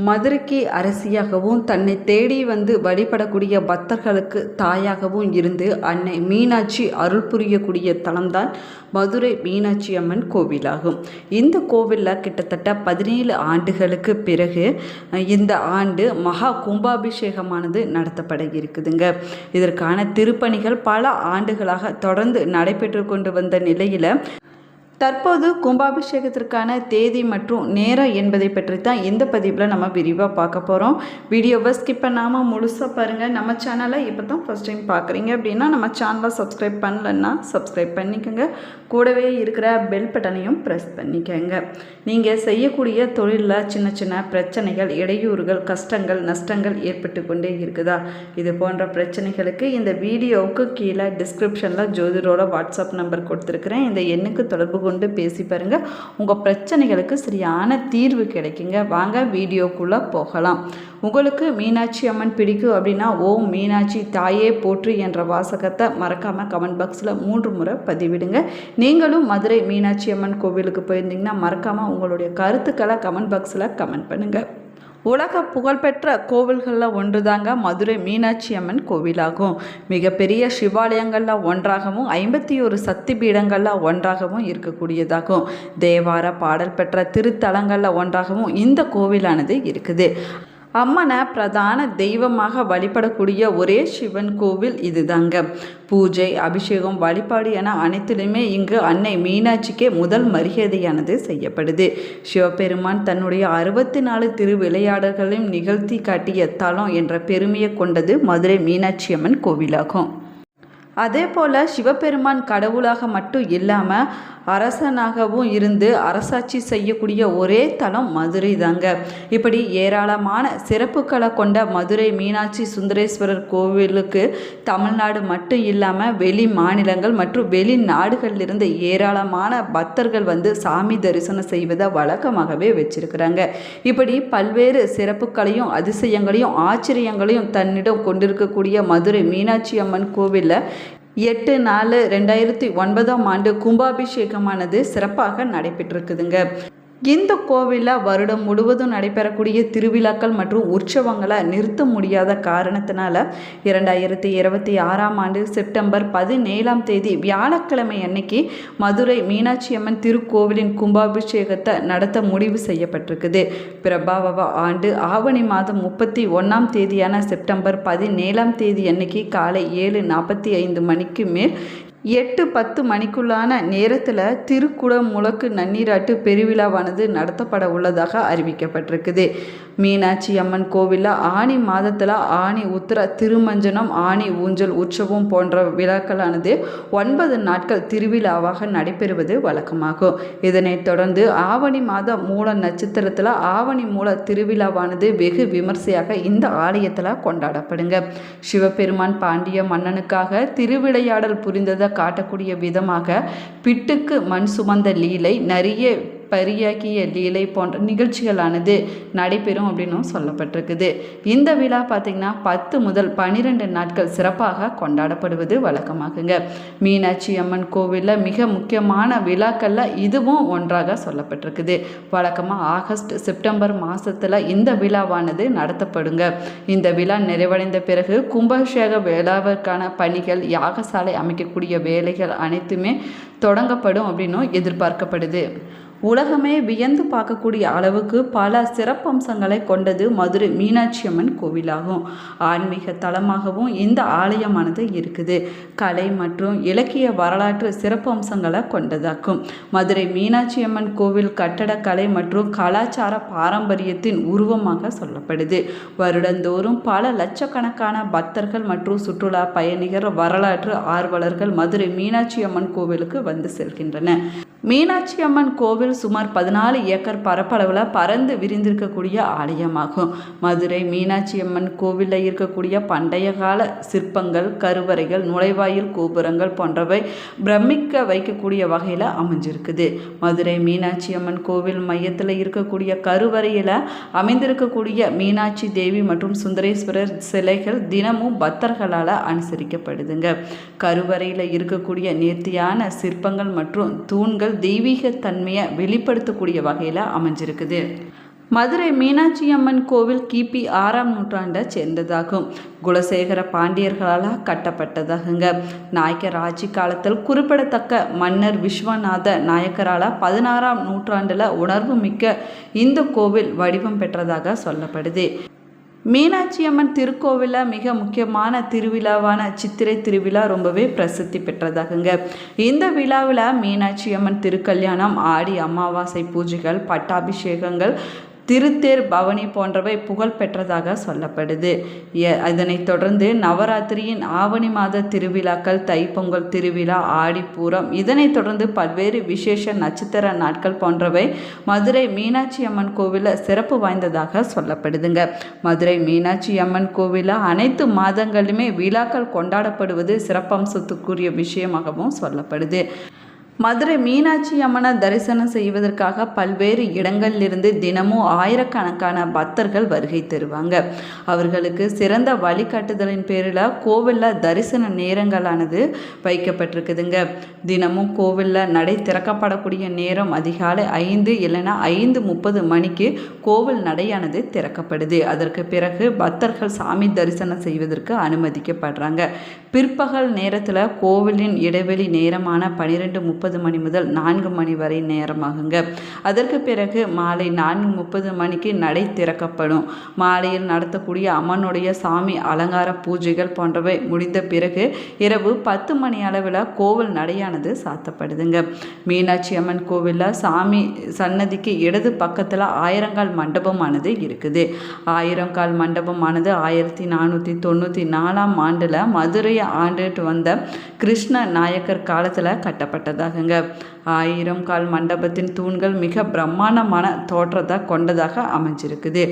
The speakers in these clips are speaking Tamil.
மதுரைக்கு அரசியாகவும் தன்னை தேடி வந்து வழிபடக்கூடிய பக்தர்களுக்கு தாயாகவும் இருந்து அன்னை மீனாட்சி அருள் புரியக்கூடிய தலம்தான் மதுரை மீனாட்சி அம்மன் கோவிலாகும். இந்த கோவிலில் கிட்டத்தட்ட 17 ஆண்டுகளுக்கு பிறகு இந்த ஆண்டு மகா கும்பாபிஷேகமானது நடத்தப்பட இருக்குதுங்க. இதற்கான திருப்பணிகள் பல ஆண்டுகளாக தொடர்ந்து நடைபெற்று கொண்டு வந்த நிலையில் தற்போது கும்பாபிஷேகத்திற்கான தேதி மற்றும் நேரம் என்பதை பற்றி தான் இந்த பதிவில் நம்ம விரிவாக பார்க்க போகிறோம். வீடியோவை ஸ்கிப் பண்ணாமல் முழுசாக பாருங்கள். நம்ம சேனலை இப்போ தான் ஃபஸ்ட் டைம் பார்க்குறீங்க அப்படின்னா நம்ம சேனலை சப்ஸ்கிரைப் பண்ணலன்னா சப்ஸ்கிரைப் பண்ணிக்கோங்க. கூடவே இருக்கிற பெல் பட்டனையும் ப்ரெஸ் பண்ணிக்கோங்க. நீங்கள் செய்யக்கூடிய தொழிலில் சின்ன சின்ன பிரச்சனைகள், இடையூறுகள், கஷ்டங்கள், நஷ்டங்கள் ஏற்பட்டு கொண்டே இருக்குதா? இது போன்ற பிரச்சனைகளுக்கு இந்த வீடியோவுக்கு கீழே டிஸ்கிரிப்ஷனில் ஜோதிடரோட வாட்ஸ்அப் நம்பர் கொடுத்துருக்குறேன். இந்த எண்ணுக்கு தொடர்பு கொண்டு பேசி பாருங்க. உங்கள் பிரச்சனைகளுக்கு சரியான தீர்வு கிடைக்குங்க. வாங்க வீடியோக்குள்ளே போகலாம். உங்களுக்கு மீனாட்சி அம்மன் பிடிக்கும் அப்படின்னா ஓம் மீனாட்சி தாயே போற்று என்ற வாசகத்தை மறக்காமல் கமெண்ட் பாக்ஸில் 3 முறை பதிவிடுங்க. நீங்களும் மதுரை மீனாட்சி அம்மன் கோவிலுக்கு போயிருந்தீங்கன்னா மறக்காமல் உங்களுடைய கருத்துக்களை கமெண்ட் பாக்ஸில் கமெண்ட் பண்ணுங்கள். உலக புகழ்பெற்ற கோவில்களில் ஒன்று தாங்க மதுரை மீனாட்சி அம்மன் கோவிலாகும். மிகப்பெரிய சிவாலயங்களில் ஒன்றாகவும் 51 சக்தி பீடங்களில் ஒன்றாகவும் இருக்கக்கூடியதாகும். தேவார பாடல் பெற்ற திருத்தலங்களில் ஒன்றாகவும் இந்த கோவிலானது இருக்குது. அம்மனை பிரதான தெய்வமாக வழிபடக்கூடிய ஒரே சிவன் கோவில் இதுதாங்க. பூஜை, அபிஷேகம், வழிபாடு என அனைத்திலுமே இங்கு அன்னை மீனாட்சிக்கே முதல் மரியாதையானது செய்யப்படுது. சிவபெருமான் தன்னுடைய 64 திருவிளையாடல்களையும் நிகழ்த்தி காட்டிய தலம் என்ற பெருமையை கொண்டது மதுரை மீனாட்சி அம்மன் கோவிலாகும். அதே போல் சிவபெருமான் கடவுளாக மட்டும் இல்லாமல் அரசனாகவும் இருந்து அரசாட்சி செய்யக்கூடிய ஒரே தலம் மதுரை தாங்க. இப்படி ஏராளமான சிறப்புகளை கொண்ட மதுரை மீனாட்சி சுந்தரேஸ்வரர் கோவிலுக்கு தமிழ்நாடு மட்டும் இல்லாமல் வெளி மாநிலங்கள் மற்றும் வெளிநாடுகளிலிருந்து ஏராளமான பக்தர்கள் வந்து சாமி தரிசனம் செய்வதை வழக்கமாகவே வச்சிருக்கிறாங்க. இப்படி பல்வேறு சிறப்புகளையும் அதிசயங்களையும் ஆச்சரியங்களையும் தன்னிடம் கொண்டிருக்கக்கூடிய மதுரை மீனாட்சி அம்மன் கோவிலில் 8/4/2009 கும்பாபிஷேகமானது சிறப்பாக நடைபெற்றிருக்குதுங்க. இந்த கோவிலில் வருடம் முழுவதும் நடைபெறக்கூடிய திருவிழாக்கள் மற்றும் உற்சவங்களை நிறுத்த முடியாத காரணத்தினால 2026 செப்டம்பர் 17 வியாழக்கிழமை அன்னைக்கு மதுரை மீனாட்சி அம்மன் திருக்கோவிலின் கும்பாபிஷேகத்தை நடத்த முடிவு செய்யப்பட்டிருக்குது. பிரபாவ ஆண்டு ஆவணி மாதம் 31 செப்டம்பர் 17 அன்னைக்கு காலை 7:45 மணிக்கு மேல் 8-10 மணிக்குள்ளான நேரத்தில் திருக்குடமுழக்கு நன்னீராட்டு பெருவிழாவானது நடத்தப்பட உள்ளதாக அறிவிக்கப்பட்டிருக்குது. மீனாட்சி அம்மன் கோவிலில் ஆனி மாதத்தில் ஆனி உத்திர திருமஞ்சனம், ஆனி ஊஞ்சல் உற்சவம் போன்ற விழாக்களானது 9 நாட்கள் திருவிழாவாக நடைபெறுவது வழக்கமாகும். இதனைத் தொடர்ந்து ஆவணி மாத மூல நட்சத்திரத்தில் ஆவணி மூல திருவிழாவானது வெகு விமர்சையாக இந்த ஆலயத்தில் கொண்டாடப்படுங்க. சிவபெருமான் பாண்டிய மன்னனுக்காக திருவிளையாடல் புரிந்ததை காட்டக்கூடிய விதமாக பிட்டுக்கு மண் சுமந்த லீலை, நிறைய பரியாக்கிய லீலை போன்ற நிகழ்ச்சிகளானது நடைபெறும் அப்படின்னும் சொல்லப்பட்டிருக்குது. இந்த விழா பார்த்திங்கன்னா 10 முதல் 12 நாட்கள் சிறப்பாக கொண்டாடப்படுவது வழக்கமாகுங்க. மீனாட்சி அம்மன் கோவிலில் மிக முக்கியமான விழாக்களில் இதுவும் ஒன்றாக சொல்லப்பட்டிருக்குது. வழக்கமாக ஆகஸ்ட் செப்டம்பர் மாதத்தில் இந்த விழாவானது நடத்தப்படுங்க. இந்த விழா நிறைவடைந்த பிறகு கும்பாபிஷேக விழாவிற்கான பணிகள், யாகசாலை அமைக்கக்கூடிய வேலைகள் அனைத்துமே தொடங்கப்படும் அப்படின்னும் எதிர்பார்க்கப்படுது. உலகமே வியந்து பார்க்கக்கூடிய அளவுக்கு பல சிறப்பம்சங்களை கொண்டது மதுரை மீனாட்சி அம்மன் கோவிலாகும். ஆன்மீக தலமாகவும் இந்த ஆலயமானது இருக்குது. கலை மற்றும் இலக்கிய வரலாற்று சிறப்பம்சங்களை கொண்டதாக்கும். மதுரை மீனாட்சி அம்மன் கோவில் கட்டடக்கலை மற்றும் கலாச்சார பாரம்பரியத்தின் உருவமாக சொல்லப்படுது. வருடந்தோறும் பல லட்சக்கணக்கான பக்தர்கள் மற்றும் சுற்றுலா பயணிகள், வரலாற்று ஆர்வலர்கள் மதுரை மீனாட்சி அம்மன் கோவிலுக்கு வந்து செல்கின்றனர். மீனாட்சி அம்மன் கோவில் சுமார் 14 ஏக்கர் பரப்பளவில் பறந்து விரிந்திருக்கக்கூடிய ஆலயமாகும். மதுரை மீனாட்சி அம்மன் கோவிலில் இருக்கக்கூடிய பண்டைய கால சிற்பங்கள், கருவறைகள், நுழைவாயில் கோபுரங்கள் போன்றவை பிரமிக்க வைக்கக்கூடிய வகையில் அமைஞ்சிருக்குது. மதுரை மீனாட்சி அம்மன் கோவில் மையத்தில் இருக்கக்கூடிய கருவறையில் அமைந்திருக்கக்கூடிய மீனாட்சி தேவி மற்றும் சுந்தரேஸ்வரர் சிலைகள் தினமும் பக்தர்களால் அனுசரிக்கப்படுதுங்க. கருவறையில் இருக்கக்கூடிய நேர்த்தியான சிற்பங்கள் மற்றும் தூண்கள் தெய்வீக தன்மையை வெளிப்படுத்தக்கூடிய வகையில் அமைஞ்சிருக்குது. மதுரை மீனாட்சி அம்மன் கோவில் கிபி 6ஆம் நூற்றாண்டை சேர்ந்ததாகும். குலசேகர பாண்டியர்களால் கட்டப்பட்டதாகுங்க. நாயக்கர் ஆட்சி காலத்தில் குறிப்பிடத்தக்க மன்னர் விஸ்வநாத நாயக்கரால் 16ஆம் நூற்றாண்டில் உணர்வு மிக்க இந்த கோவில் வடிவம் பெற்றதாக சொல்லப்படுது. மீனாட்சி அம்மன் திருக்கோவிலில் மிக முக்கியமான திருவிழாவான சித்திரை திருவிழா ரொம்பவே பிரசித்தி பெற்றதாகுங்க. இந்த விழாவில் மீனாட்சி அம்மன் திருக்கல்யாணம், ஆடி அமாவாசை பூஜைகள், பட்டாபிஷேகங்கள், திருத்தேர் பவனி போன்றவை புகழ் பெற்றதாக சொல்லப்படுது. இதனைத் தொடர்ந்து நவராத்திரியின் ஆவணி மாத திருவிழாக்கள், தைப்பொங்கல் திருவிழா, ஆடிப்பூரம், இதனைத் தொடர்ந்து பல்வேறு விசேஷ நட்சத்திர நாட்கள் போன்றவை மதுரை மீனாட்சி அம்மன் கோவிலில் சிறப்பு வாய்ந்ததாக சொல்லப்படுதுங்க. மதுரை மீனாட்சி அம்மன் கோவிலில் அனைத்து மாதங்களிலுமே விழாக்கள் கொண்டாடப்படுவது சிறப்பம்சத்துக்குரிய விஷயமாகவும் சொல்லப்படுது. மதுரை மீனாட்சி அம்மனை தரிசனம் செய்வதற்காக பல்வேறு இடங்களிலிருந்து தினமும் ஆயிரக்கணக்கான பக்தர்கள் வருகை தருவாங்க. அவர்களுக்கு சிறந்த வழிகாட்டுதலின் பேரில் கோவிலில் தரிசன நேரங்களானது வைக்கப்பட்டிருக்குதுங்க. தினமும் கோவிலில் நடை திறக்கப்படக்கூடிய நேரம் அதிகாலை 5 இல்லைன்னா 5:30 மணிக்கு கோவில் நடையானது திறக்கப்படுது. அதற்கு பிறகு பக்தர்கள் சாமி தரிசனம் செய்வதற்கு அனுமதிக்கப்படுறாங்க. பிற்பகல் நேரத்தில் கோவிலின் இடைவெளி நேரமான 12:30 மணி முதல் 4 மணி வரை நேரமாகுங்க. அதற்கு பிறகு மாலை 4:30 மணிக்கு நடை திறக்கப்படும். மாலையில் நடத்தக்கூடிய அம்மனுடைய சாமி அலங்கார பூஜைகள் போன்றவை முடிந்த பிறகு இரவு 10 மணி அளவில் கோவில் நடையானது சாத்தப்படுதுங்க. மீனாட்சி அம்மன் கோவிலில் சாமி சன்னதிக்கு இடது பக்கத்தில் 1000 மண்டபமானது இருக்குது. 1000 மண்டபமானது 1494ஆம் ஆண்டில் மதுரையை ஆண்டுட்டு வந்த கிருஷ்ண நாயக்கர் காலத்தில் கட்டப்பட்டதாக. 1000 மண்டபத்தின் தூண்கள் மிக பிரம்மாண்டமான தோற்றத்தை கொண்டதாக அமைஞ்சிருக்குது.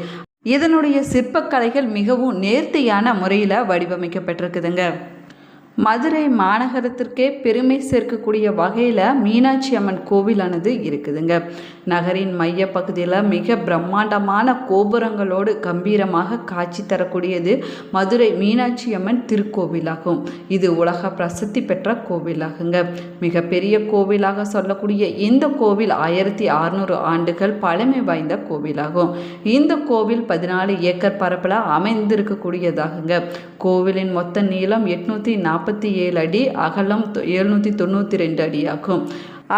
இதனுடைய சிற்பக்கலைகள் மிகவும் நேர்த்தியான முறையில் வடிவமைக்கப்பட்டிருக்குதுங்க. மதுரை மாநகரத்திற்கே பெருமை சேர்க்கக்கூடிய வகையில் மீனாட்சி அம்மன் கோவிலானது இருக்குதுங்க. நகரின் மைய பகுதியில் மிக பிரம்மாண்டமான கோபுரங்களோடு கம்பீரமாக காட்சி தரக்கூடியது மதுரை மீனாட்சி அம்மன் திருக்கோவிலாகும். இது உலக பிரசித்தி பெற்ற கோவிலாகுங்க. மிகப்பெரிய கோவிலாக சொல்லக்கூடிய இந்த கோவில் 1600 ஆண்டுகள் பழமை வாய்ந்த கோவிலாகும். இந்த கோவில் 14 ஏக்கர் பரப்பில் அமைந்திருக்கக்கூடியதாகுங்க. கோவிலின் மொத்த நீளம் 847 அடி, அகலம் 792 அடியாகும்.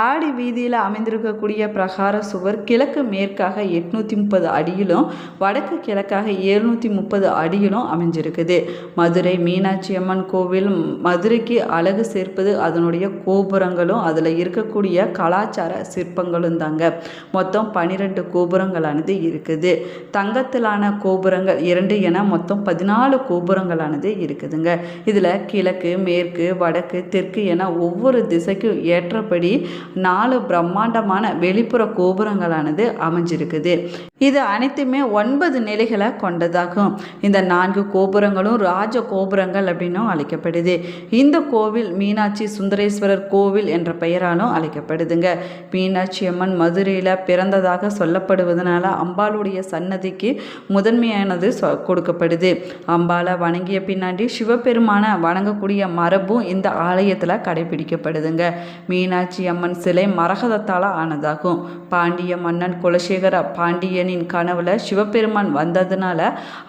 ஆடி வீதியில் அமைந்திருக்கக்கூடிய பிரகார சுவர் கிழக்கு மேற்காக 830 அடியிலும் வடக்கு கிழக்காக 730 அடியிலும் அமைஞ்சிருக்குது. மதுரை மீனாட்சி அம்மன் கோவில் மதுரைக்கு அழகு சேர்ப்பது அதனுடைய கோபுரங்களும் அதில் இருக்கக்கூடிய கலாச்சார சிற்பங்களும் தாங்க. மொத்தம் 12 கோபுரங்களானது இருக்குது. தங்கத்திலான கோபுரங்கள் 2 என மொத்தம் 14 கோபுரங்களானது இருக்குதுங்க. இதில் கிழக்கு, மேற்கு, வடக்கு, தெற்கு என ஒவ்வொரு திசைக்கும் ஏற்றபடி 4 பிரம்மாண்டமான வெளிப்புற கோபுரங்களானது அமைஞ்சிருக்குது. இது அனைத்துமே 9 நிலைகளை கொண்டதாகும். இந்த 4 கோபுரங்களும் ராஜ கோபுரங்கள் அப்படின்னும் அழைக்கப்படுது. இந்த கோவில் மீனாட்சி சுந்தரேஸ்வரர் கோவில் என்ற பெயராலும் அழைக்கப்படுதுங்க. மீனாட்சி அம்மன் மதுரையில் பிறந்ததாக சொல்லப்படுவதனால அம்பாளுடைய சன்னதிக்கு முதன்மையானது கொடுக்கப்படுது. அம்பாளை வணங்கிய பின்னாடி சிவபெருமான வணங்கக்கூடிய மரபும் இந்த ஆலயத்தில் கடைபிடிக்கப்படுதுங்க. மீனாட்சி அம்மன் சிலை மரகதத்தால் ஆனதாகும். பாண்டிய மன்னன் குலசேகர பாண்டியனின் கனவுல சிவபெருமான் வந்ததுனால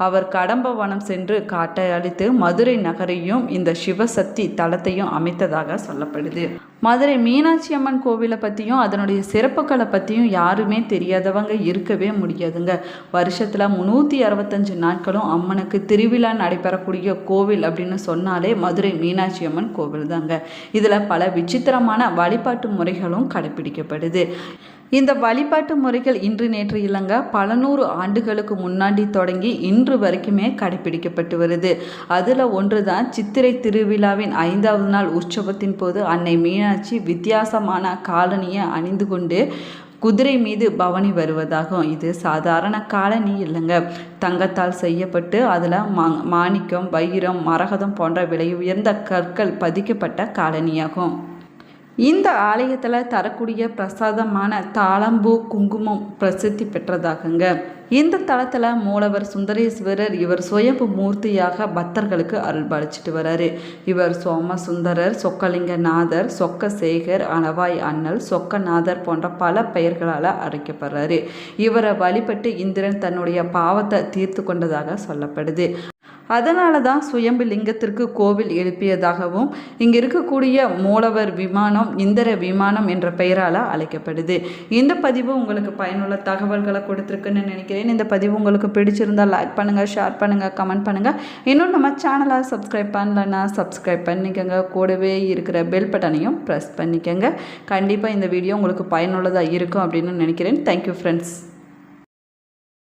அவர் கடம்பவனம் சென்று காட்டை அழித்து மதுரை நகரையும் இந்த சிவசக்தி தலத்தையும் அமைத்ததாக சொல்லப்படுது. மதுரை மீனாட்சி அம்மன் கோவிலை பற்றியும் அதனுடைய சிறப்புகளை பற்றியும் யாருமே தெரியாதவங்க இருக்கவே முடியாதுங்க. வருஷத்தில் 365 நாட்களும் அம்மனுக்கு திருவிழா நடைபெறக்கூடிய கோவில் அப்படின்னு சொன்னாலே மதுரை மீனாட்சி அம்மன் கோவில் தாங்க. இதில் பல விசித்திரமான வழிபாட்டு முறைகளும் கடைபிடிக்கப்படுது. இந்த வழிபாட்டு முறைகள் இன்று நேற்று இல்லைங்க, பல 100 ஆண்டுகளுக்கு முன்னாடி தொடங்கி இன்று வரைக்குமே கடைபிடிக்கப்பட்டு வருது. அதில் ஒன்று தான் சித்திரை திருவிழாவின் 5வது நாள் உற்சவத்தின் போது அன்னை மீனாட்சி வித்தியாசமான காலணியை அணிந்து கொண்டு குதிரை மீது பவனி வருவதாகும். இது சாதாரண காலணி இல்லைங்க, தங்கத்தால் செய்யப்பட்டு அதில் மாணிக்கம், வைரம், மரகதம் போன்ற விலை உயர்ந்த கற்கள் பதிக்கப்பட்ட காலணியாகும். இந்த ஆலயத்தில் தரக்கூடிய பிரசாதமான தாளம்பூ, குங்குமம் பிரசித்தி பெற்றதாகுங்க. இந்த தலத்தில் மூலவர் சுந்தரேஸ்வரர் இவர் சுயம்பு மூர்த்தியாக பக்தர்களுக்கு அருள்பாலிச்சிட்டு வராரு. இவர் சோமசுந்தரர், சொக்கலிங்கநாதர், சொக்கசேகர், அணவாய் அண்ணல், சொக்கநாதர் போன்ற பல பெயர்களால் அழைக்கப்படுறாரு. இவரை வழிபட்டு இந்திரன் தன்னுடைய பாவத்தை தீர்த்து கொண்டதாக சொல்லப்படுது. அதனால தான் சுயம்பு லிங்கத்திற்கு கோவில் எழுப்பியதாகவும் இங்கே இருக்கக்கூடிய மூலவர் விமானம் இந்திர விமானம் என்ற பெயரால் அழைக்கப்படுது. இந்த பதிவு உங்களுக்கு பயனுள்ள தகவல்களை கொடுத்துருக்குன்னு நினைக்கிறேன். இந்த பதிவு உங்களுக்கு பிடிச்சிருந்தால் லைக் பண்ணுங்கள், ஷேர் பண்ணுங்கள், கமெண்ட் பண்ணுங்கள். இன்னும் நம்ம சேனலை சப்ஸ்கிரைப் பண்ணலன்னா சப்ஸ்கிரைப் பண்ணிக்கோங்க. கூடவே இருக்கிற பெல் பட்டனையும் ப்ரெஸ் பண்ணிக்கோங்க. கண்டிப்பாக இந்த வீடியோ உங்களுக்கு பயனுள்ளதாக இருக்கும் அப்படின்னு நினைக்கிறேன். Thank you friends.